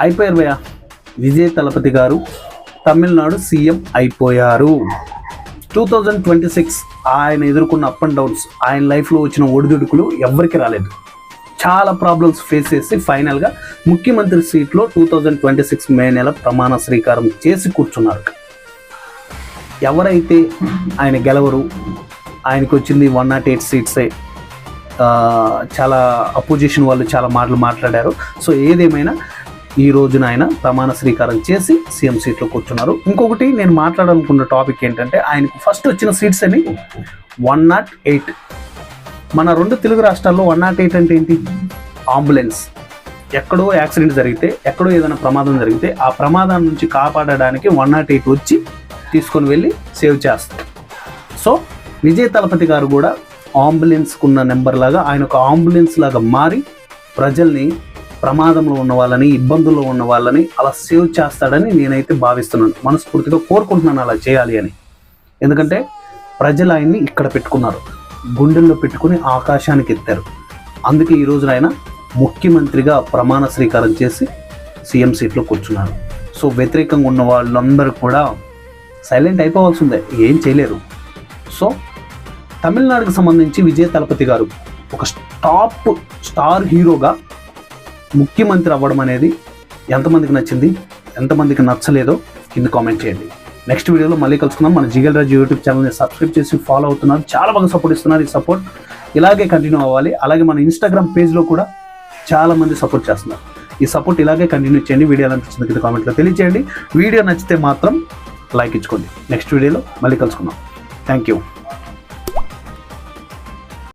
అయిపోయారు భయ్య. విజయ్ తలపతి గారు తమిళనాడు సీఎం అయిపోయారు. 2026 ఆయన ఎదుర్కొన్న అప్ అండ్ డౌన్స్, ఆయన లైఫ్లో వచ్చిన ఒడిదుడుకులు ఎవ్వరికి రాలేదు. చాలా ప్రాబ్లమ్స్ ఫేస్ చేసి ఫైనల్గా ముఖ్యమంత్రి సీట్లో 2026 మే నెల ప్రమాణ స్వీకారం చేసి కూర్చున్నారు. ఎవరైతే ఆయన గెలవరు, ఆయనకు వచ్చింది 108 సీట్సే, చాలా అపోజిషన్ వాళ్ళు చాలా మాటలు మాట్లాడారు. సో ఏదేమైనా ఈ రోజున ఆయన ప్రమాణ స్వీకారం చేసి సీఎం సీట్లో కూర్చున్నారు. ఇంకొకటి నేను మాట్లాడాలనుకున్న టాపిక్ ఏంటంటే, ఆయనకు ఫస్ట్ వచ్చిన సీట్స్ అని 108. మన 2 తెలుగు రాష్ట్రాల్లో 108 అంటే ఏంటి? అంబులెన్స్. ఎక్కడో యాక్సిడెంట్ జరిగితే, ఎక్కడో ఏదైనా ప్రమాదం జరిగితే ఆ ప్రమాదం నుంచి కాపాడడానికి 108 వచ్చి తీసుకొని వెళ్ళి సేవ్ చేస్తారు. సో విజయ్ తలపతి గారు కూడా అంబులెన్స్కున్న నెంబర్ లాగా ఆయన ఒక అంబులెన్స్ లాగా మారి ప్రజల్ని, ప్రమాదంలో ఉన్న వాళ్ళని, ఇబ్బందుల్లో ఉన్న వాళ్ళని అలా సేవ్ చేస్తాడని నేనైతే భావిస్తున్నాను. మనస్ఫూర్తిగా కోరుకుంటున్నాను అలా చేయాలి అని. ఎందుకంటే ప్రజలు ఆయన్ని ఇక్కడ పెట్టుకున్నారు, గుండెల్లో పెట్టుకుని ఆకాశానికి ఎత్తారు. అందుకే ఈ రోజున ఆయన ముఖ్యమంత్రిగా ప్రమాణ స్వీకారం చేసి సీఎం సీట్లో కూర్చున్నారు. సో వ్యతిరేకంగా ఉన్న వాళ్ళందరూ కూడా సైలెంట్ అయిపోవాల్సిందే, ఏం చేయలేరు. సో తమిళనాడుకు సంబంధించి విజయ్ తలపతి గారు ఒక టాప్ స్టార్ హీరోగా ముఖ్యమంత్రి అవ్వడం అనేది ఎంతమందికి నచ్చింది, ఎంతమందికి నచ్చలేదో కింద కామెంట్ చేయండి. నెక్స్ట్ వీడియోలో మళ్ళీ కలుసుకుందాం. మన జిగల్ రాజు యూట్యూబ్ ఛానల్ని సబ్స్క్రైబ్ చేసి ఫాలో అవుతున్నారు, చాలా బాగా సపోర్ట్ ఇస్తున్నారు. ఈ సపోర్ట్ ఇలాగే కంటిన్యూ అవ్వాలి. అలాగే మన ఇన్స్టాగ్రామ్ పేజ్లో కూడా చాలామంది సపోర్ట్ చేస్తున్నారు. ఈ సపోర్ట్ ఇలాగే కంటిన్యూ చేయండి. వీడియో ఎలా నచ్చింది కింద కామెంట్లో తెలియజేయండి. వీడియో నచ్చితే మాత్రం లైక్ ఇచ్చుకోండి. నెక్స్ట్ వీడియోలో మళ్ళీ కలుసుకుందాం. Thank you.